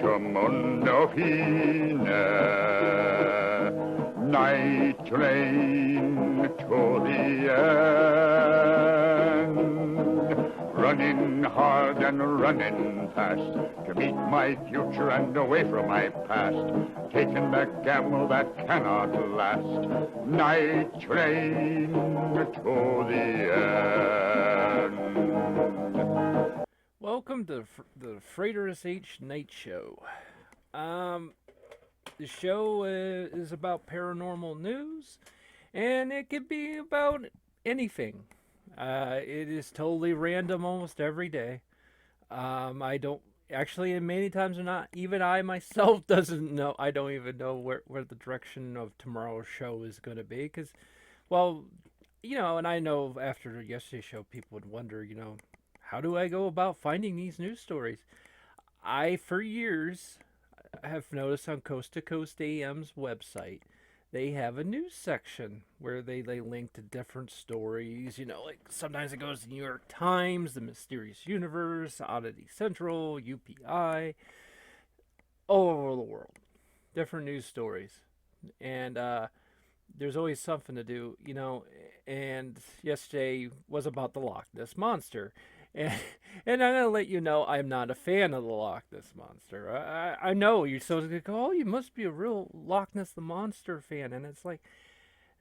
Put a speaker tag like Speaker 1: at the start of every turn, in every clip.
Speaker 1: to mundo fine, night train to the end. Running hard and running fast to meet my future and away from my past. Taking the gamble that cannot last. Night train to the end.
Speaker 2: Welcome to the Frater H Night Show. The show is about paranormal news, and it could be about anything. It is totally random almost every day. I don't actually, and many times or not, even I myself doesn't know. I don't even know where the direction of tomorrow's show is going to be because, well, and I know after yesterday's show, people would wonder, how do I go about finding these news stories? I, for years, have noticed on Coast to Coast AM's website, they have a news section where they link to different stories. Like sometimes it goes to New York Times, The Mysterious Universe, Oddity Central, UPI, all over the world. Different news stories. And there's always something to do, and yesterday was about the Loch Ness Monster. And, and I'm going to let you know I'm not a fan of the Loch Ness Monster. I know you're supposed to go, oh, you must be a real Loch Ness the Monster fan. And it's like,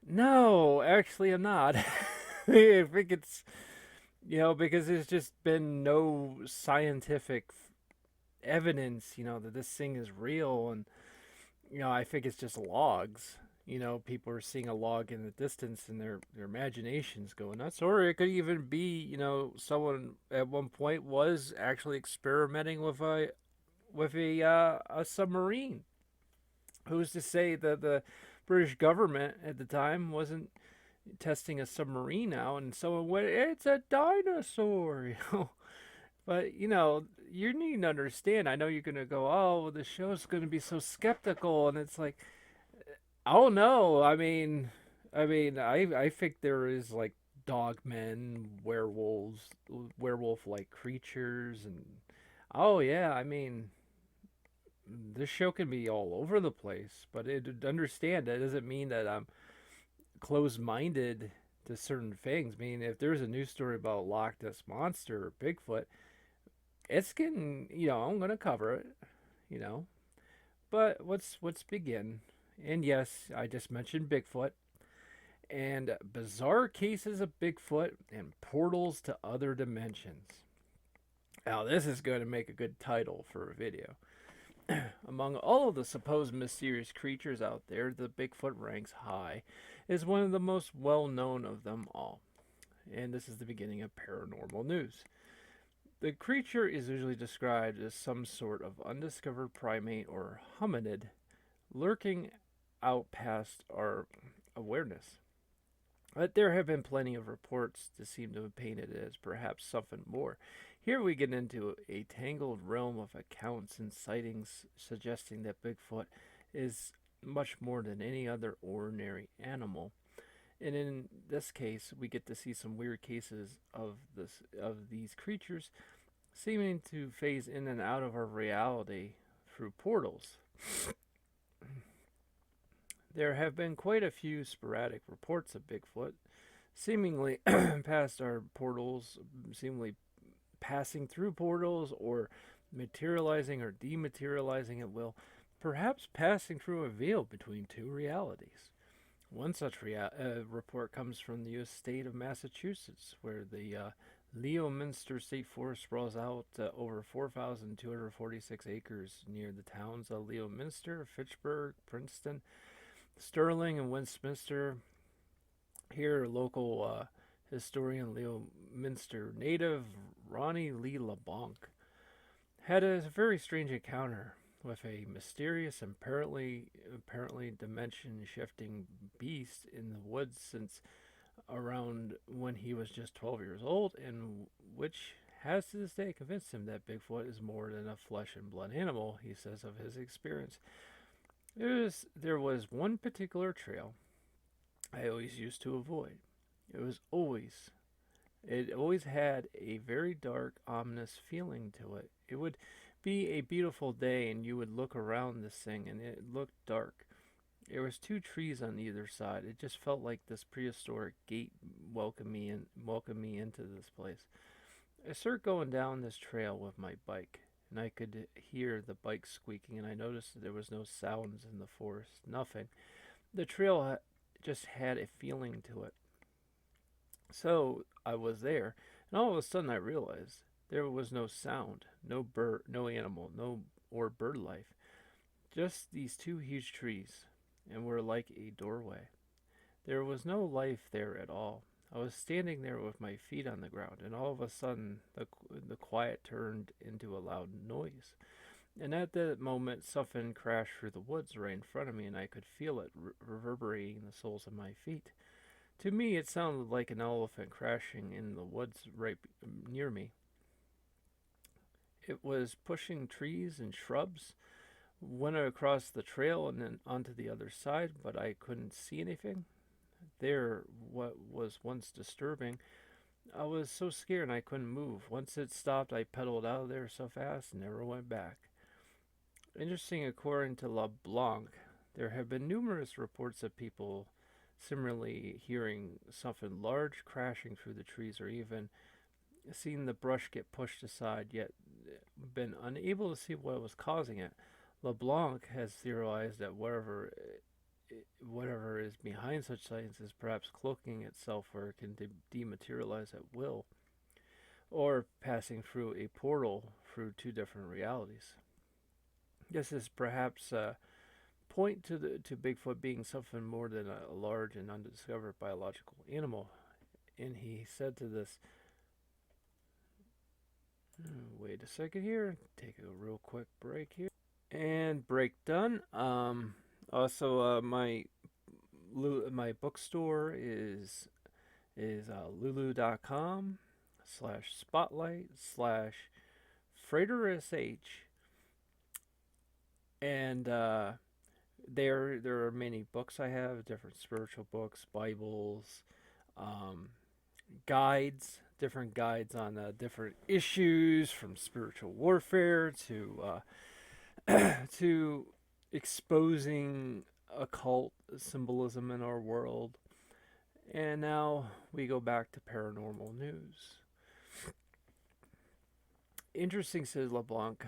Speaker 2: no, actually, I'm not. I think it's, because there's just been no scientific evidence, that this thing is real. And, I think it's just logs. People are seeing a log in the distance and their imaginations go nuts. Or it could even be, someone at one point was actually experimenting with a submarine. Who's to say that the British government at the time wasn't testing a submarine out and someone went, it's a dinosaur, But, you need to understand. I know you're going to go, oh, well, the show's going to be so skeptical. And it's like, oh no, I think there is like dogmen, werewolves, werewolf-like creatures, and oh yeah, this show can be all over the place. But understand that doesn't mean that I'm closed-minded to certain things. If there's a news story about Loch Ness Monster or Bigfoot, it's getting, I'm gonna cover it, you know. But let's begin. And yes, I just mentioned Bigfoot and bizarre cases of Bigfoot and portals to other dimensions. Now, this is going to make a good title for a video. Among all of the supposed mysterious creatures out there, the Bigfoot ranks high, is one of the most well known of them all. And this is the beginning of paranormal news. The creature is usually described as some sort of undiscovered primate or hominid lurking out past our awareness. But there have been plenty of reports to seem to have painted it as perhaps something more. Here we get into a tangled realm of accounts and sightings suggesting that Bigfoot is much more than any other ordinary animal. And in this case, we get to see some weird cases of these creatures seeming to phase in and out of our reality through portals. There have been quite a few sporadic reports of Bigfoot, seemingly past our portals, seemingly passing through portals or materializing or dematerializing at will, perhaps passing through a veil between two realities. One such report comes from the U.S. state of Massachusetts, where the Leominster State Forest sprawls out over 4,246 acres near the towns of Leominster, Fitchburg, Princeton, Sterling, and Westminster. Here, local historian Leominster native Ronnie Lee LeBlanc had a very strange encounter with a mysterious and apparently dimension-shifting beast in the woods since around when he was just 12 years old, and which has to this day convinced him that Bigfoot is more than a flesh and blood animal. He says of his experience, there was one particular trail I always used to avoid. It always had a very dark, ominous feeling to it. It would be a beautiful day and you would look around this thing and it looked dark. There was two trees on either side. It just felt like this prehistoric gate welcomed me into this place. I started going down this trail with my bike, and I could hear the bike squeaking, and I noticed that there was no sounds in the forest, nothing. The trail just had a feeling to it. So I was there, and all of a sudden I realized there was no sound, no bird, no animal, no or bird life, just these two huge trees, and were like a doorway. There was no life there at all. I was standing there with my feet on the ground, and all of a sudden the quiet turned into a loud noise. And at that moment, something crashed through the woods right in front of me, and I could feel it reverberating in the soles of my feet. To me, it sounded like an elephant crashing in the woods right near me. It was pushing trees and shrubs, went across the trail and then onto the other side, but I couldn't see anything. There, what was once disturbing, I was so scared I couldn't move. Once it stopped, I pedaled out of there so fast and never went back. Interesting, according to LeBlanc, there have been numerous reports of people similarly hearing something large crashing through the trees or even seen the brush get pushed aside, yet been unable to see what was causing it. LeBlanc has theorized that whatever is behind such sightings is perhaps cloaking itself where it can dematerialize at will, or passing through a portal through two different realities. This is perhaps a point to Bigfoot being something more than a large and undiscovered biological animal. And he said to this, wait a second here, take a real quick break here. And break done. Also, my bookstore is lulu.com/spotlight/Frater, and there are many books I have, different spiritual books, Bibles, um, guides, different guides on different issues from spiritual warfare to exposing occult symbolism in our world. And now we go back to paranormal news. Interesting, says LeBlanc.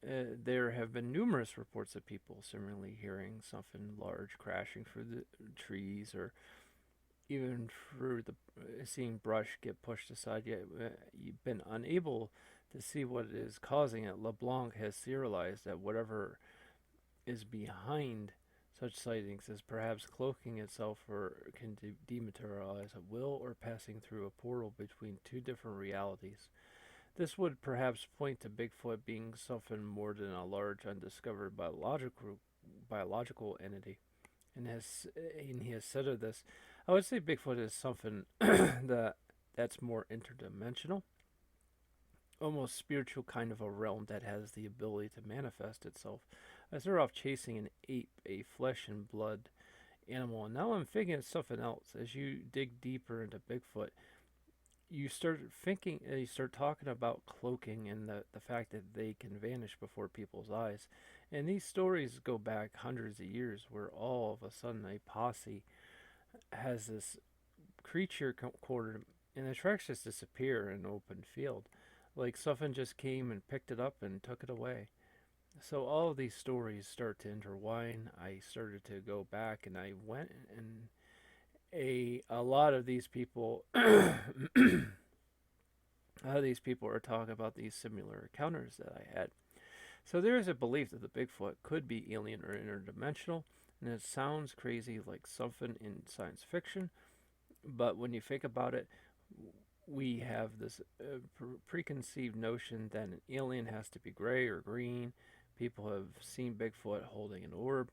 Speaker 2: There have been numerous reports of people similarly hearing something large crashing through the trees, or even through seeing brush get pushed aside. Yet you've been unable to see what is causing it. LeBlanc has theorized that whatever is behind such sightings is perhaps cloaking itself or can dematerialize at will, or passing through a portal between two different realities. This would perhaps point to Bigfoot being something more than a large undiscovered biological entity. And he has said of this, I would say Bigfoot is something that's more interdimensional, almost spiritual kind of a realm that has the ability to manifest itself. I started off chasing an ape, a flesh and blood animal, and now I'm thinking of something else. As you dig deeper into Bigfoot, you start talking about cloaking and the fact that they can vanish before people's eyes. And these stories go back hundreds of years where all of a sudden a posse has this creature quartered and the tracks just disappear in an open field. Like something just came and picked it up and took it away. So all of these stories start to intertwine. I started to go back and I went and a lot of these people a lot of these people are talking about these similar encounters that I had. So there is a belief that the Bigfoot could be alien or interdimensional, and it sounds crazy like something in science fiction, but when you think about it, we have this preconceived notion that an alien has to be gray or green. People have seen Bigfoot holding an orb.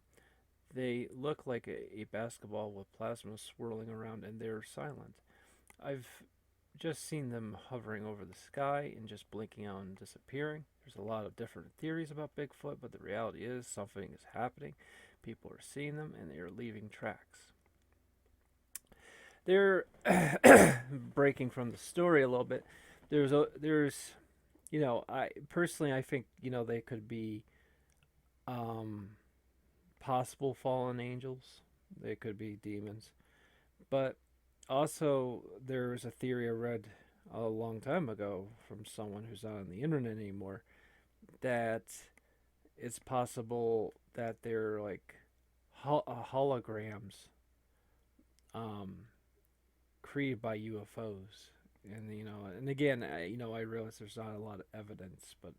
Speaker 2: They look like a basketball with plasma swirling around, and they're silent. I've just seen them hovering over the sky and just blinking out and disappearing. There's a lot of different theories about Bigfoot, but the reality is something is happening. People are seeing them, and they are leaving tracks. They're breaking from the story a little bit. There's I personally I think they could be um, possible fallen angels. They could be demons, but also there's a theory I read a long time ago from someone who's not on the internet anymore that it's possible that they're like holograms um, created by UFOs. And and again, I realize there's not a lot of evidence, but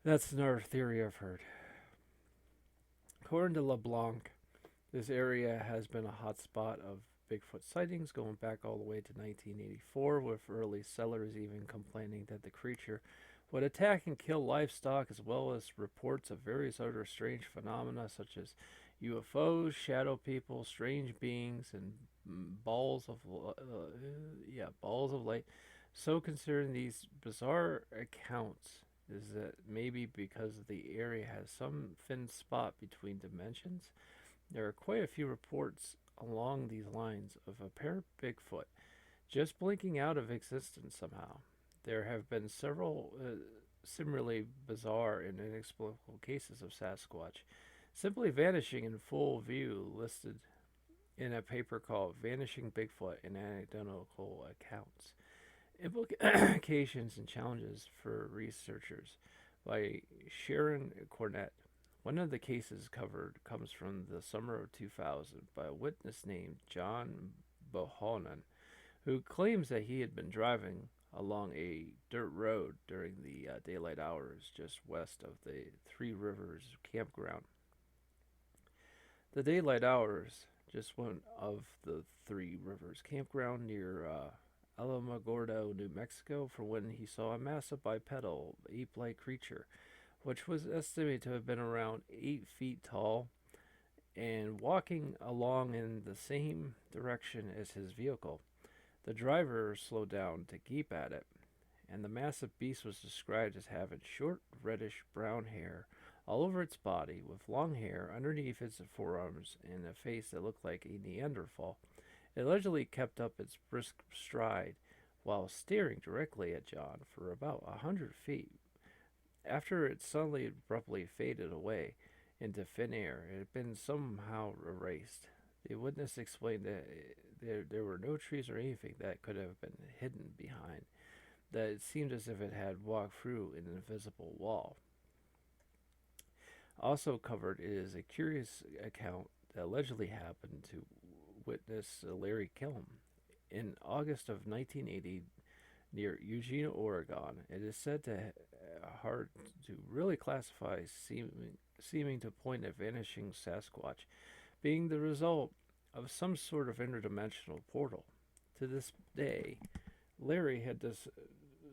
Speaker 2: that's another theory I've heard. According to LeBlanc, this area has been a hotspot of Bigfoot sightings going back all the way to 1984, with early settlers even complaining that the creature would attack and kill livestock, as well as reports of various other strange phenomena such as UFOs, shadow people, strange beings, and balls of balls of light. So, considering these bizarre accounts, is that maybe because the area has some thin spot between dimensions, there are quite a few reports along these lines of apparent Bigfoot just blinking out of existence somehow. There have been several similarly bizarre and inexplicable cases of Sasquatch simply vanishing in full view, listed in a paper called Vanishing Bigfoot and Anecdotal Accounts. Implications and Challenges for Researchers by Sharon Cornett. One of the cases covered comes from the summer of 2000 by a witness named John Bohannon, who claims that he had been driving along a dirt road during the daylight hours just west of the Three Rivers campground. The daylight hours just went of the Three Rivers campground near Alamogordo, New Mexico, for when he saw a massive bipedal ape-like creature, which was estimated to have been around 8 feet tall and walking along in the same direction as his vehicle. The driver slowed down to gape at it, and the massive beast was described as having short, reddish brown hair all over its body, with long hair underneath its forearms and a face that looked like a Neanderthal. It allegedly kept up its brisk stride while staring directly at John for about 100 feet. After it suddenly abruptly faded away into thin air, it had been somehow erased. The witness explained that there were no trees or anything that could have been hidden behind, that it seemed as if it had walked through an invisible wall. Also covered is a curious account that allegedly happened to witness Larry Kilm. In August of 1980, near Eugene, Oregon, it is said to hard to really classify, seeming to point at vanishing Sasquatch, being the result of some sort of interdimensional portal. To this day, Larry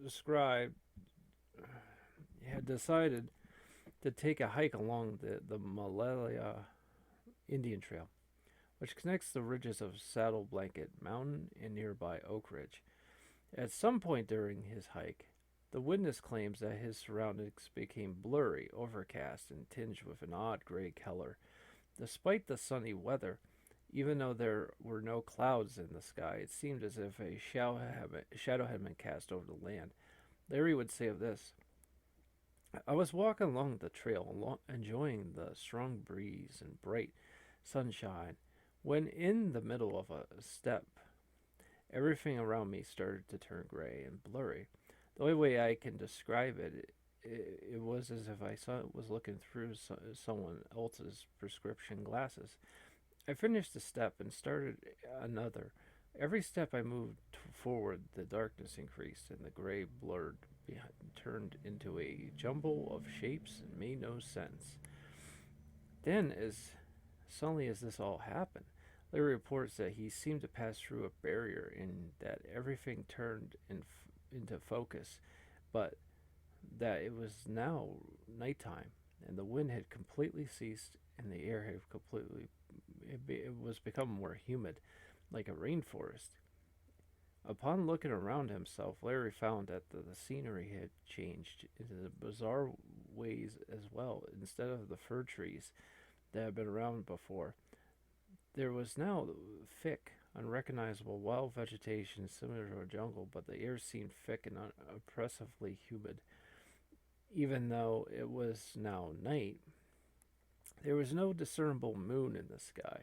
Speaker 2: described had decided to take a hike along the Malaya Indian Trail, which connects the ridges of Saddle Blanket Mountain and nearby Oak Ridge. At some point during his hike, the witness claims that his surroundings became blurry, overcast, and tinged with an odd gray color. Despite the sunny weather, even though there were no clouds in the sky, it seemed as if a shadow had been cast over the land. Larry would say of this: I was walking along the trail, enjoying the strong breeze and bright sunshine, when in the middle of a step, everything around me started to turn gray and blurry. The only way I can describe it was as if was looking through someone else's prescription glasses. I finished a step and started another. Every step I moved forward, the darkness increased, and the gray blurred behind, turned into a jumble of shapes and made no sense. Then, as suddenly as this all happened, Larry reports that he seemed to pass through a barrier and that everything turned into focus, but that it was now nighttime and the wind had completely ceased and the air had it was become more humid, like a rainforest. Upon looking around himself, Larry found that the scenery had changed in bizarre ways as well. Instead of the fir trees that had been around before, there was now thick, unrecognizable wild vegetation similar to a jungle, but the air seemed thick and oppressively humid. Even though it was now night, there was no discernible moon in the sky.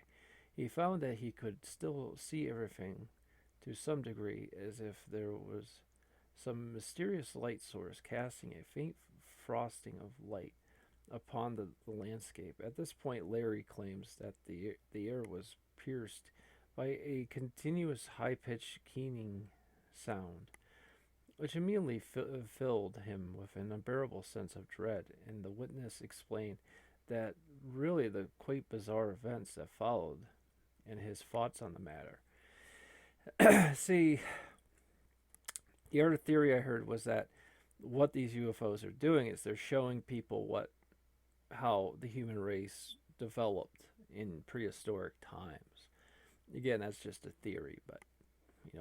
Speaker 2: He found that he could still see everything to some degree, as if there was some mysterious light source casting a faint frosting of light upon the landscape. At this point, Larry claims that the air was pierced by a continuous high pitched keening sound, which immediately filled him with an unbearable sense of dread, and the witness explained that really the quite bizarre events that followed and his thoughts on the matter. See, the other theory I heard was that what these UFOs are doing is they're showing people how the human race developed in prehistoric times. Again, that's just a theory, but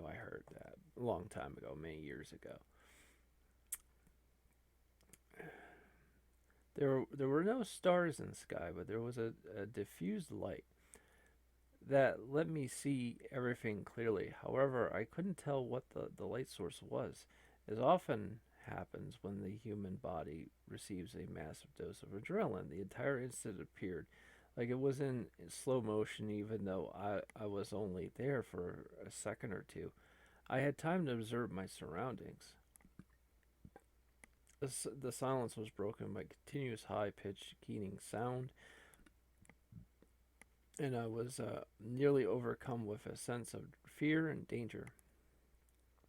Speaker 2: I heard that a long time ago, many years ago. There were no stars in the sky, but there was a diffused light that let me see everything clearly. However, I couldn't tell what the light source was, as often happens when the human body receives a massive dose of adrenaline. The entire incident appeared like it was in slow motion, even though I was only there for a second or two. I had time to observe my surroundings. The silence was broken by continuous high pitched keening sound, and I was nearly overcome with a sense of fear and danger.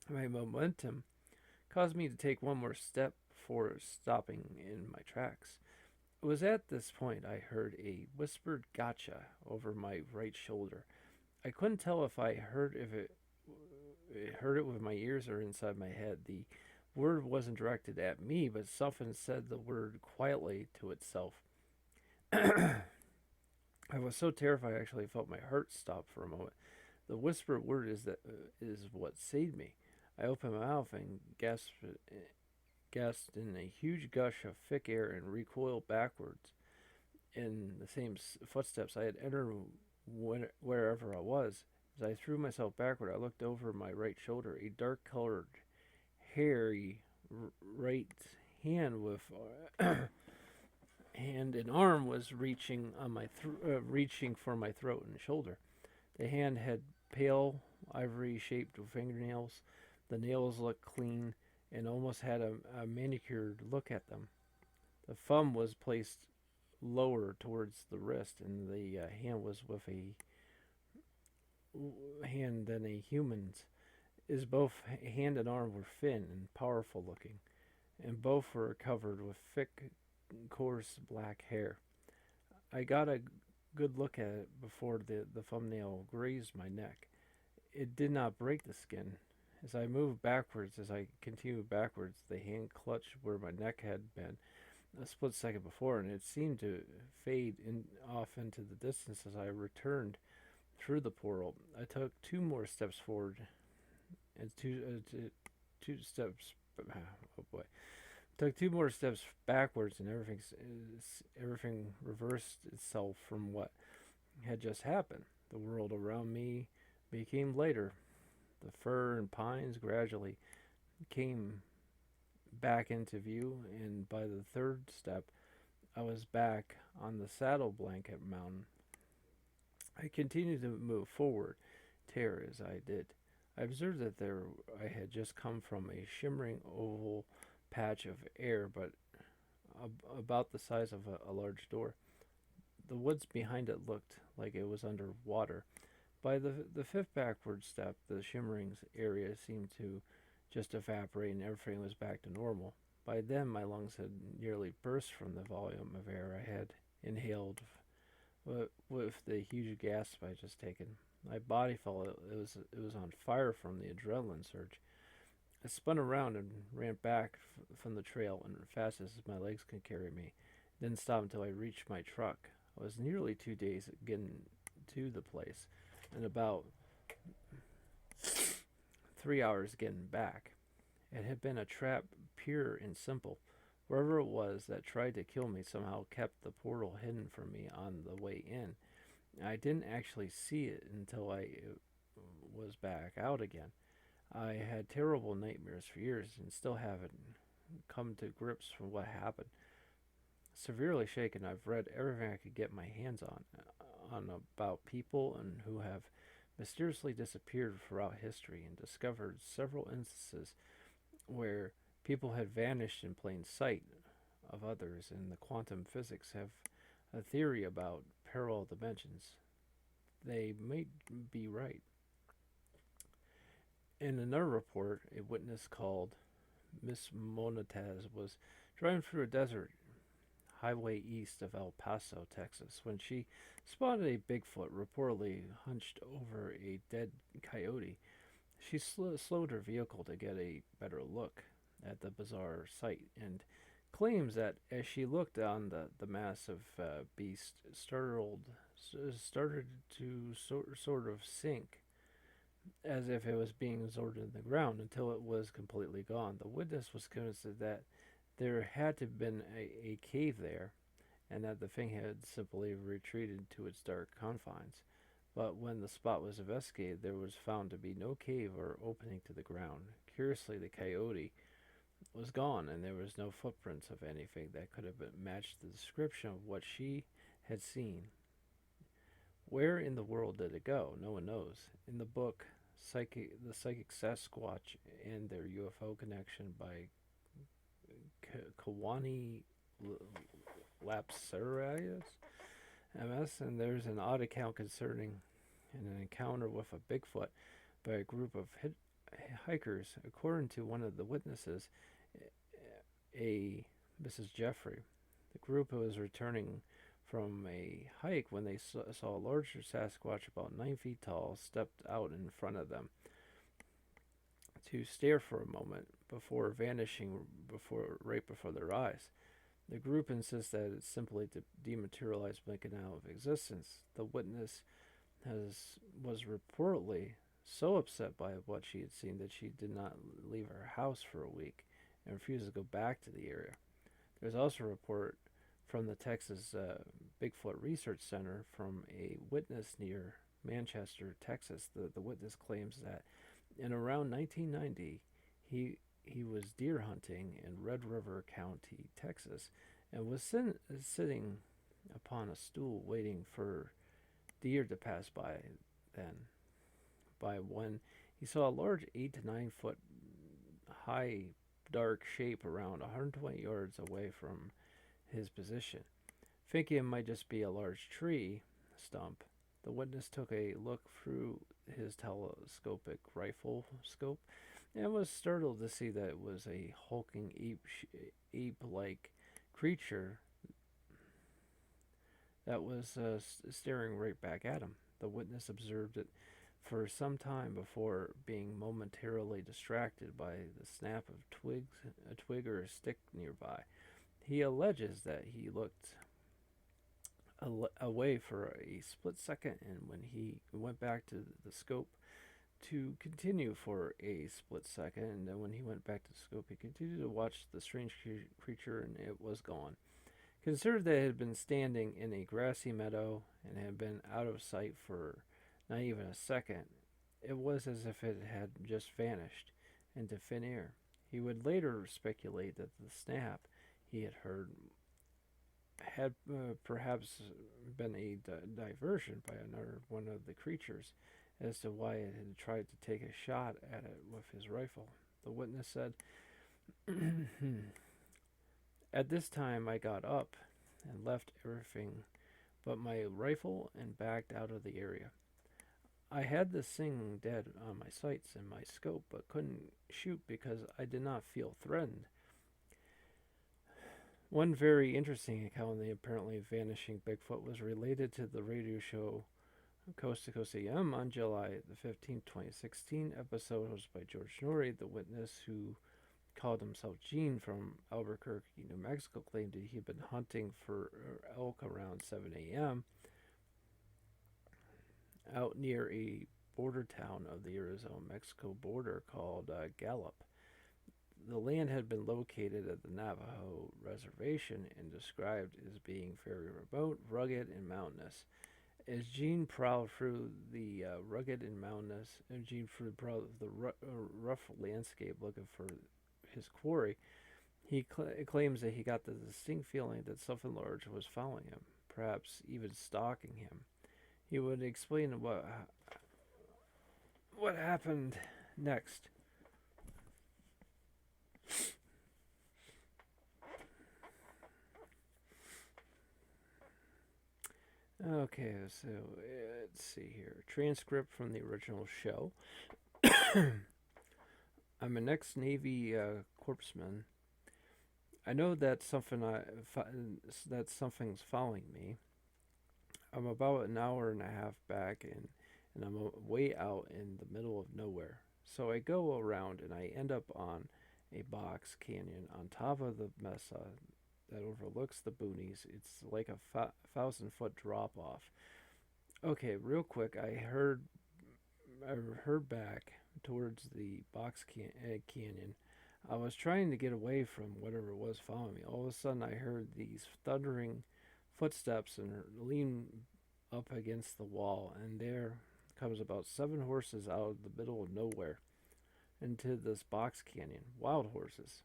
Speaker 2: My momentum caused me to take one more step before stopping in my tracks. It was at this point I heard a whispered gotcha over my right shoulder. I couldn't tell if I heard it with my ears or inside my head. The word wasn't directed at me, but something said the word quietly to itself. I was so terrified I actually felt my heart stop for a moment. The whispered word is what saved me. I opened my mouth and gasped in a huge gush of thick air and recoiled backwards in the same footsteps I had entered wherever I was. As I threw myself backward, I looked over my right shoulder. A dark-colored, hairy right hand with hand and arm was reaching for my throat and shoulder. The hand had pale, ivory-shaped fingernails. The nails looked clean and almost had a manicured look at them. The thumb was placed lower towards the wrist, and the hand was with a hand than a human's. Is both hand and arm were thin and powerful looking, and both were covered with thick, coarse black hair. I got a good look at it before the thumbnail grazed my neck. It did not break the skin. As I continued backwards, the hand clutched where my neck had been a split second before, and it seemed to fade off into the distance as I returned through the portal. I took two more steps forward and two steps. Oh boy! Took two more steps backwards, and everything reversed itself from what had just happened. The world around me became lighter. The fir and pines gradually came back into view, and by the third step, I was back on the saddle blanket mountain. I continued to move forward, terror as I did. I observed that I had just come from a shimmering oval patch of air, but about the size of a large door. The woods behind it looked like it was under water. By the fifth backward step, the shimmering area seemed to just evaporate and everything was back to normal. By then, my lungs had nearly burst from the volume of air I had inhaled with the huge gasp I had just taken. My body felt it was on fire from the adrenaline surge. I spun around and ran back from the trail as fast as my legs could carry me. Didn't stop until I reached my truck. I was nearly 2 days getting to the place, and about 3 hours getting back. It had been a trap, pure and simple. Wherever it was that tried to kill me somehow kept the portal hidden from me on the way in. I didn't actually see it until I was back out again. I had terrible nightmares for years and still haven't come to grips with what happened. Severely shaken, I've read everything I could get my hands on about people and who have mysteriously disappeared throughout history and discovered several instances where people had vanished in plain sight of others, and the quantum physics have a theory about parallel dimensions. They might be right. In another report, a witness called Miss Monatez was driving through a desert highway east of El Paso, Texas, when she spotted a Bigfoot reportedly hunched over a dead coyote. She slowed her vehicle to get a better look at the bizarre sight and claims that as she looked on the massive beast started to sort of sink as if it was being absorbed in the ground until it was completely gone. The witness was convinced that there had to have been a cave there and that the thing had simply retreated to its dark confines. But when the spot was investigated, there was found to be no cave or opening to the ground. Curiously, the coyote was gone, and there was no footprints of anything that could have matched the description of what she had seen. Where in the world did it go? No one knows. In the book, The Psychic Sasquatch and Their UFO Connection by Kawani Lapsarius, MS, and there's an odd account concerning an encounter with a Bigfoot by a group of hikers. According to one of the witnesses, a Mrs. Jeffrey, the group was returning from a hike when they saw a larger Sasquatch about 9 feet tall stepped out in front of them to stare for a moment before vanishing right before their eyes. The group insists that it's simply dematerialized blinking out of existence. The witness was reportedly so upset by what she had seen that she did not leave her house for a week and refused to go back to the area. There's also a report from the Texas Bigfoot Research Center from a witness near Manchester, Texas. The witness claims that in around 1990, he was deer hunting in Red River County, Texas, and was sitting upon a stool waiting for deer to pass by. Then, by when he saw a large 8 to 9 foot high dark shape around 120 yards away from his position. Thinking it might just be a large tree stump, the witness took a look through his telescopic rifle scope and was startled to see that it was a hulking ape-like creature that was staring right back at him. The witness observed it for some time before being momentarily distracted by the snap of a twig or a stick nearby. He alleges that he looked away for a split second, and when he went back to the scope to continue for a split second, and then when he went back to the scope, he continued to watch the strange creature, and it was gone. Considered that it had been standing in a grassy meadow and had been out of sight for not even a second, it was as if it had just vanished into thin air. He would later speculate that the snap he had heard had perhaps been a diversion by another one of the creatures as to why it had tried to take a shot at it with his rifle. The witness said, "At this time I got up and left everything but my rifle and backed out of the area. I had this thing dead on my sights and my scope, but couldn't shoot because I did not feel threatened." One very interesting account of the apparently vanishing Bigfoot was related to the radio show Coast to Coast AM on July the 15th, 2016. Episode hosted by George Norrie. The witness, who called himself Gene from Albuquerque, New Mexico, claimed that he had been hunting for elk around 7 a.m. out near a border town of the Arizona-Mexico border called Gallup. The land had been located at the Navajo Reservation and described as being very remote, rugged, and mountainous. As Gene prowled through the rugged and mountainous, and Gene prowled the rough landscape looking for his quarry, he claims that he got the distinct feeling that something large was following him, perhaps even stalking him. He would explain what happened next. Okay, so let's see here. Transcript from the original show. I'm an ex-Navy corpsman. I know that that something's following me. I'm about an hour and a half back, and I'm way out in the middle of nowhere. So I go around and I end up on a box canyon on top of the mesa that overlooks the boonies. It's like a 1,000 foot drop off. Okay, real quick, I heard back towards the canyon. I was trying to get away from whatever was following me. All of a sudden, I heard these thundering footsteps and lean up against the wall, and there comes about 7 horses out of the middle of nowhere into this box canyon. Wild horses.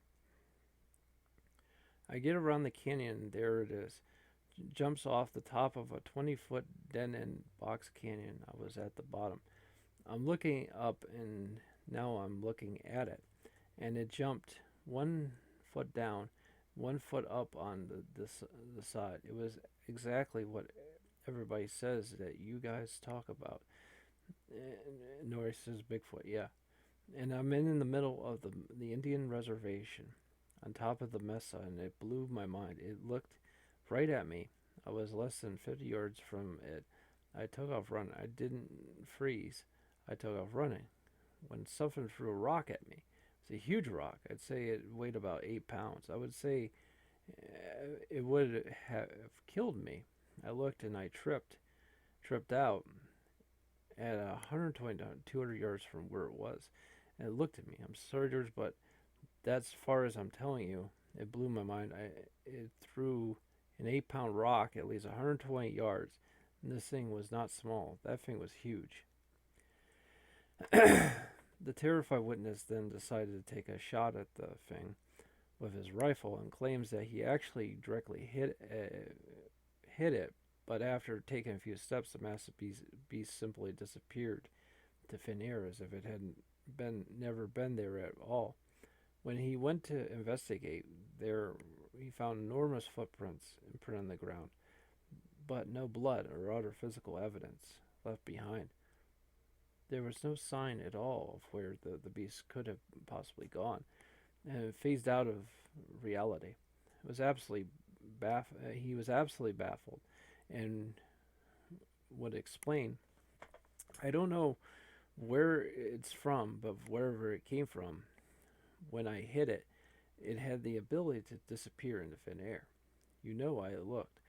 Speaker 2: I get around the canyon, and there it is. Jumps off the top of a 20-foot dead-end box canyon. I was at the bottom. I'm looking up, and now I'm looking at it. And it jumped 1 foot down, 1 foot up on the side. It was exactly what everybody says that you guys talk about. Norris says Bigfoot, yeah. And I'm in the middle of the Indian reservation on top of the mesa, and it blew my mind. It looked right at me. I was less than 50 yards from it. I took off running. I didn't freeze. I took off running when something threw a rock at me. It's a huge rock. I'd say it weighed about 8 pounds. I would say it would have killed me. I looked and I tripped out at 120 to 200 yards from where it was. And it looked at me. I'm sorry, George, but that's as far as I'm telling you. It blew my mind. It threw an 8-pound rock at least 120 yards. And this thing was not small. That thing was huge. The terrified witness then decided to take a shot at the thing with his rifle and claims that he actually directly hit it, but after taking a few steps, the massive beast simply disappeared to thin air as if it hadn't never been there at all. When he went to investigate, there he found enormous footprints imprinted on the ground, but no blood or other physical evidence left behind. There was no sign at all of where the beast could have possibly gone, and it phased out of reality. It was absolutely he was absolutely baffled, and would explain. I don't know where it's from, but wherever it came from, when I hit it, it had the ability to disappear into thin air. You know, I looked.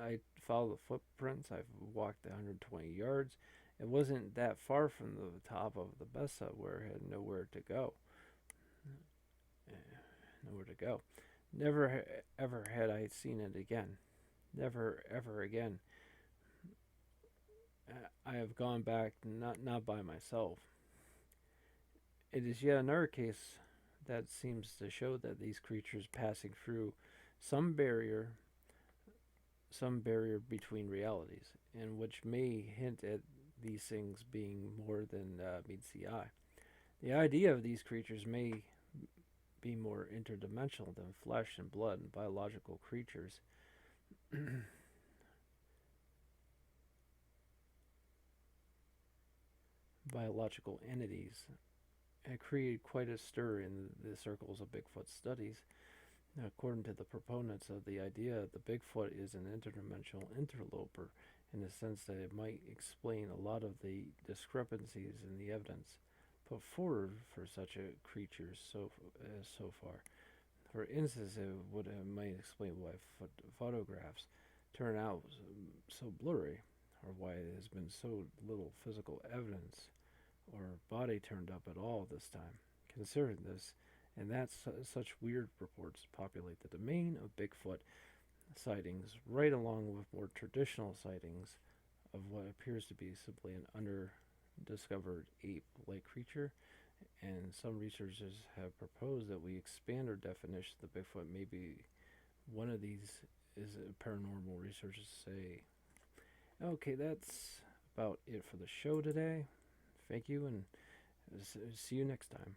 Speaker 2: I followed the footprints. I've walked 120 yards. It wasn't that far from the top of the mesa where it had nowhere to go. Nowhere to go. Never ever had I seen it again. Never ever again. I have gone back not by myself. It is yet another case that seems to show that these creatures passing through some barrier between realities, and which may hint at these things being more than meets the eye. The idea of these creatures may be more interdimensional than flesh and blood and biological creatures. Biological entities had created quite a stir in the circles of Bigfoot studies. According to the proponents of the idea, the Bigfoot is an interdimensional interloper in the sense that it might explain a lot of the discrepancies in the evidence put forward for such a creature so far. For instance, might explain why photographs turn out so blurry, or why there has been so little physical evidence or body turned up at all this time. Considering this, and that such weird reports populate the domain of Bigfoot sightings, right along with more traditional sightings of what appears to be simply an underdiscovered ape-like creature. And some researchers have proposed that we expand our definition of Bigfoot. Maybe one of these is paranormal researchers say. Okay, that's about it for the show today. Thank you, and see you next time.